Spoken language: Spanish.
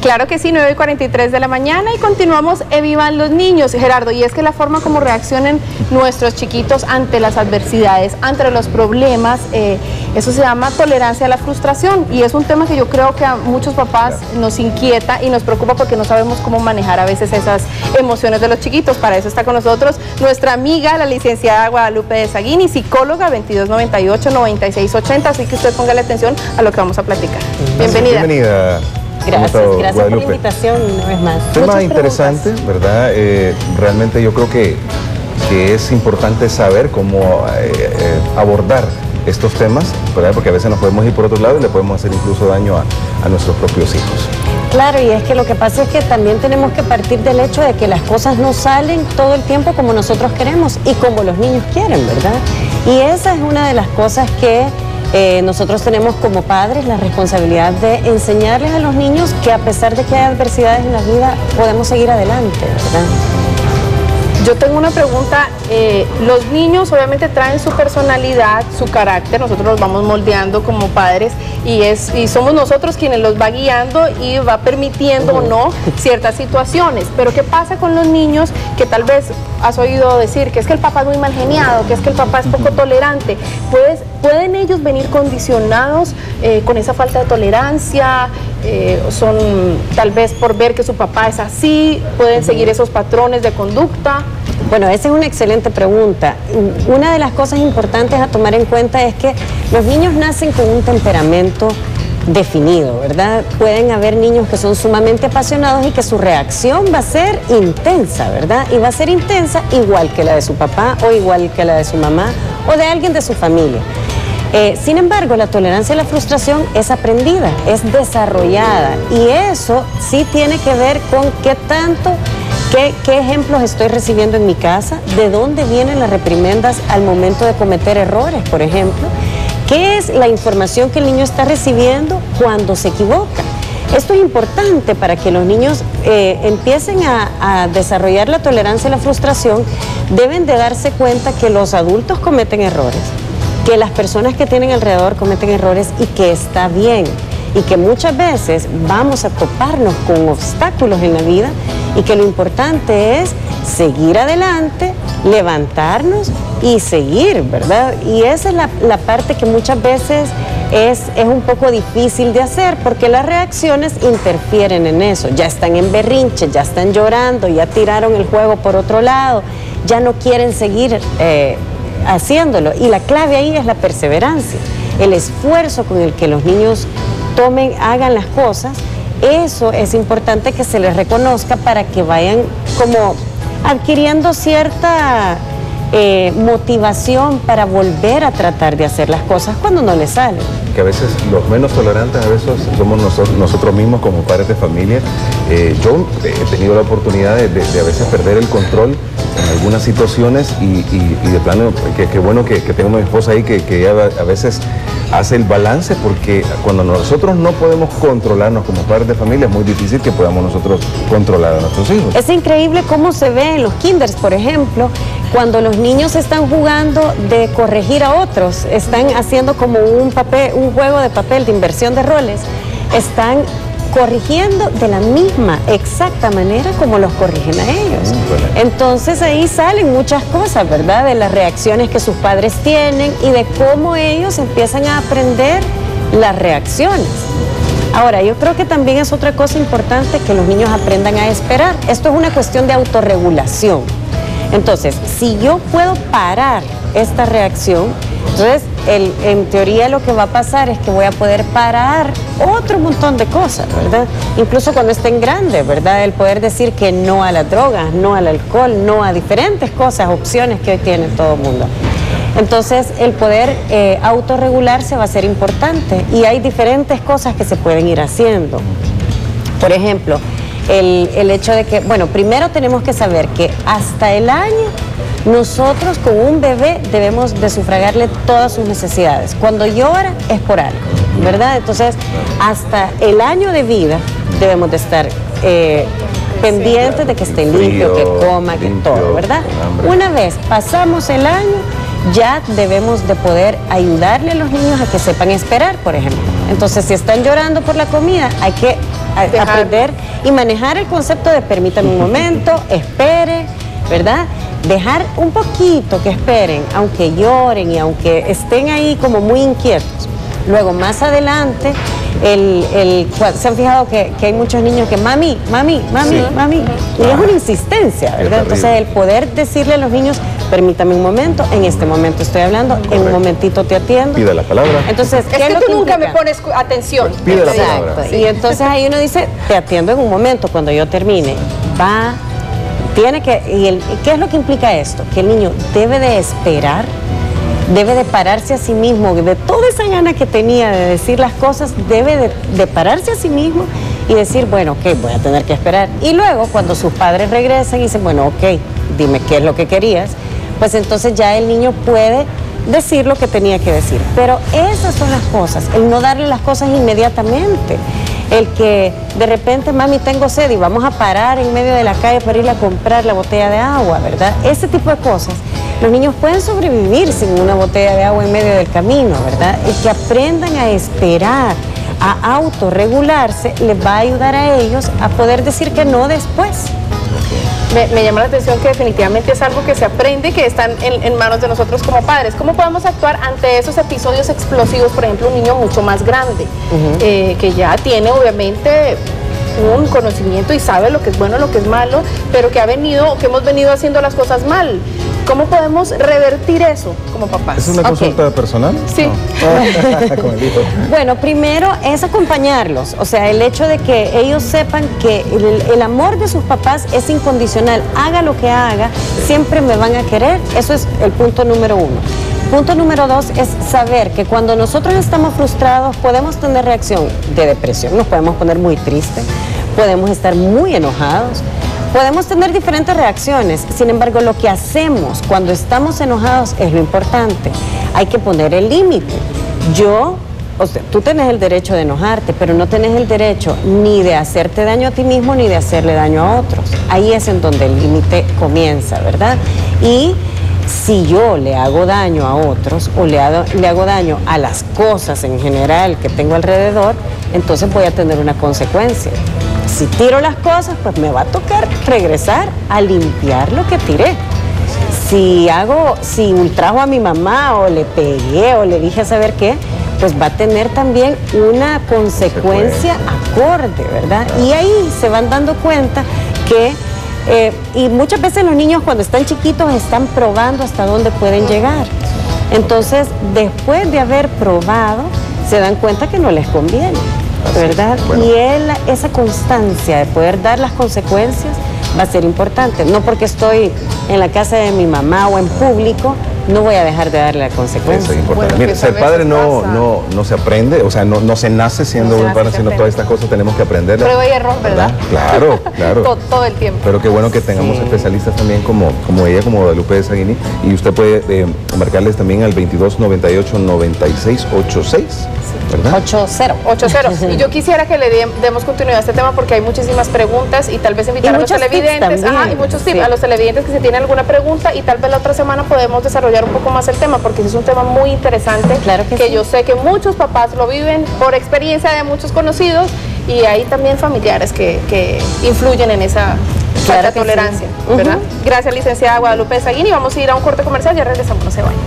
Claro que sí, 9:43 de la mañana y continuamos Vivan los niños, Gerardo, y es que la forma como reaccionan nuestros chiquitos ante las adversidades, ante los problemas, eso se llama tolerancia a la frustración, y es un tema que yo creo que a muchos papás nos inquieta y nos preocupa porque no sabemos cómo manejar a veces esas emociones de los chiquitos. Para eso está con nosotros nuestra amiga, la licenciada Guadalupe de Saguini, psicóloga, 2298-9680, así que usted póngale atención a lo que vamos a platicar. Bienvenida. Bienvenida. Gracias por la invitación una vez más. Tema interesante, ¿verdad? Realmente yo creo que es importante saber cómo abordar estos temas, ¿verdad? Porque a veces nos podemos ir por otro lado y le podemos hacer incluso daño a nuestros propios hijos. Claro, y es que lo que pasa es que también tenemos que partir del hecho de que las cosas no salen todo el tiempo como nosotros queremos y como los niños quieren, ¿verdad? Y esa es una de las cosas que nosotros tenemos como padres la responsabilidad de enseñarles a los niños que a pesar de que hay adversidades en la vida, podemos seguir adelante, ¿verdad? Yo tengo una pregunta, los niños obviamente traen su personalidad, su carácter, nosotros los vamos moldeando como padres y somos nosotros quienes los va guiando y va permitiendo o no ciertas situaciones, pero ¿qué pasa con los niños que tal vez has oído decir que es que el papá es muy mal geniado, que es que el papá es poco tolerante? ¿Pueden ellos venir condicionados con esa falta de tolerancia? ¿Son tal vez por ver que su papá es así? ¿Pueden seguir esos patrones de conducta? Bueno, esa es una excelente pregunta. Una de las cosas importantes a tomar en cuenta es que los niños nacen con un temperamento definido, ¿verdad? Pueden haber niños que son sumamente apasionados y que su reacción va a ser intensa, ¿verdad? Y va a ser intensa igual que la de su papá o igual que la de su mamá o de alguien de su familia. Sin embargo, la tolerancia a la frustración es aprendida, es desarrollada y eso sí tiene que ver con qué ejemplos estoy recibiendo en mi casa, de dónde vienen las reprimendas al momento de cometer errores, por ejemplo, qué es la información que el niño está recibiendo cuando se equivoca. Esto es importante para que los niños empiecen a desarrollar la tolerancia a la frustración. Deben de darse cuenta que los adultos cometen errores, que las personas que tienen alrededor cometen errores y que está bien y que muchas veces vamos a toparnos con obstáculos en la vida y que lo importante es seguir adelante, levantarnos y seguir, ¿verdad? Y esa es la parte que muchas veces es un poco difícil de hacer porque las reacciones interfieren en eso. Ya están en berrinche, ya están llorando, ya tiraron el juego por otro lado, ya no quieren seguir haciéndolo, y la clave ahí es la perseverancia, el esfuerzo con el que los niños hagan las cosas. Eso es importante que se les reconozca para que vayan como adquiriendo cierta motivación para volver a tratar de hacer las cosas cuando no les salen. Que a veces los menos tolerantes a veces somos nosotros mismos como padres de familia. Yo he tenido la oportunidad de a veces perder el control en algunas situaciones y de plano, qué bueno que tengo a mi esposa ahí que ella a veces hace el balance, porque cuando nosotros no podemos controlarnos como padres de familia es muy difícil que podamos nosotros controlar a nuestros hijos. Es increíble cómo se ve en los kinders, por ejemplo, cuando los niños están jugando de corregir a otros, están haciendo como un juego de papel de inversión de roles, están corrigiendo de la misma exacta manera como los corrigen a ellos. Entonces ahí salen muchas cosas, ¿verdad? De las reacciones que sus padres tienen y de cómo ellos empiezan a aprender las reacciones. Ahora, yo creo que también es otra cosa importante que los niños aprendan a esperar. Esto es una cuestión de autorregulación. Entonces, si yo puedo parar esta reacción, entonces en teoría lo que va a pasar es que voy a poder parar otro montón de cosas, ¿verdad? Incluso cuando estén grandes, ¿verdad? El poder decir que no a las drogas, no al alcohol, no a diferentes cosas, opciones que hoy tiene todo el mundo. Entonces el poder autorregularse va a ser importante y hay diferentes cosas que se pueden ir haciendo. Por ejemplo, el hecho de que, bueno, primero tenemos que saber que hasta el año nosotros con un bebé debemos de sufragarle todas sus necesidades. Cuando llora es por algo, ¿verdad? Entonces, hasta el año de vida debemos de estar pendientes de que esté limpio, que coma, que todo, ¿verdad? Una vez pasamos el año, ya debemos de poder ayudarle a los niños a que sepan esperar, por ejemplo. Entonces, si están llorando por la comida, hay que aprender y manejar el concepto de permítame un momento, espere, ¿verdad? Dejar un poquito que esperen, aunque lloren y aunque estén ahí como muy inquietos. Luego, más adelante, se han fijado que hay muchos niños que mami, mami, mami, Sí. mami, y es una insistencia, ¿verdad? Entonces, el poder decirle a los niños, permítame un momento, en este momento estoy hablando, en un momentito te atiendo. Pide la palabra. Entonces, Es ¿qué que lo tú que nunca implica? me pones atención. Pide la Exacto. palabra. Y entonces ahí uno dice, te atiendo en un momento, cuando yo termine. ¿Qué es lo que implica esto? Que el niño debe de esperar, debe de pararse a sí mismo, de toda esa gana que tenía de decir las cosas, debe de pararse a sí mismo y decir, bueno, ok, voy a tener que esperar. Y luego, cuando sus padres regresan y dicen, bueno, ok, dime qué es lo que querías, pues entonces ya el niño puede decir lo que tenía que decir. Pero esas son las cosas, el no darle las cosas inmediatamente. El que de repente, mami, tengo sed y vamos a parar en medio de la calle para ir a comprar la botella de agua, ¿verdad? Ese tipo de cosas. Los niños pueden sobrevivir sin una botella de agua en medio del camino, ¿verdad? Y que aprendan a esperar, a autorregularse, les va a ayudar a ellos a poder decir que no después. Me llama la atención que definitivamente es algo que se aprende, que está en manos de nosotros como padres. ¿Cómo podemos actuar ante esos episodios explosivos? Por ejemplo, un niño mucho más grande, que ya tiene obviamente un conocimiento y sabe lo que es bueno, lo que es malo, pero que hemos venido haciendo las cosas mal. ¿Cómo podemos revertir eso como papás? ¿Es una consulta personal? Sí. No. Con el hijo. Bueno, primero es acompañarlos, o sea, el hecho de que ellos sepan que el amor de sus papás es incondicional, haga lo que haga, siempre me van a querer, eso es el punto número 1. Punto número 2 es saber que cuando nosotros estamos frustrados podemos tener reacción de depresión, nos podemos poner muy tristes, podemos estar muy enojados, podemos tener diferentes reacciones. Sin embargo, lo que hacemos cuando estamos enojados es lo importante. Hay que poner el límite. Tú tenés el derecho de enojarte, pero no tenés el derecho ni de hacerte daño a ti mismo ni de hacerle daño a otros. Ahí es en donde el límite comienza, ¿verdad? Y si yo le hago daño a otros o le hago daño a las cosas en general que tengo alrededor, entonces voy a tener una consecuencia. Si tiro las cosas, pues me va a tocar regresar a limpiar lo que tiré. Si ultrajo a mi mamá o le pegué o le dije a saber qué, pues va a tener también una consecuencia acorde, ¿verdad? Y ahí se van dando cuenta que, y muchas veces los niños cuando están chiquitos están probando hasta dónde pueden llegar. Entonces, después de haber probado, se dan cuenta que no les conviene, ¿verdad? Bueno. Y esa constancia de poder dar las consecuencias va a ser importante. No porque estoy en la casa de mi mamá o en público, no voy a dejar de darle la consecuencia. Eso es importante. Bueno, Mire, que ser a veces padre pasa. no se aprende, o sea, no se nace siendo buen padre, sino todas estas cosas tenemos que aprender. Prueba y error, ¿verdad? Claro, claro. Todo el tiempo. Pero qué bueno que tengamos especialistas también como ella, como Guadalupe de Saguini, y usted puede marcarles también al 2298-9686, ¿verdad? 8-0. Y yo quisiera que le demos continuidad a este tema porque hay muchísimas preguntas y tal vez invitar a los muchos tips televidentes. también. Y muchos tips Sí. a los televidentes que si tienen alguna pregunta y tal vez la otra semana podemos desarrollar un poco más el tema porque es un tema muy interesante. Claro que sí. yo sé que muchos papás lo viven por experiencia de muchos conocidos y hay también familiares que influyen en esa falta de que sí. tolerancia, ¿verdad? Gracias, licenciada Guadalupe de Saguini. Vamos a ir a un corte comercial, ya regresamos, no se vayan.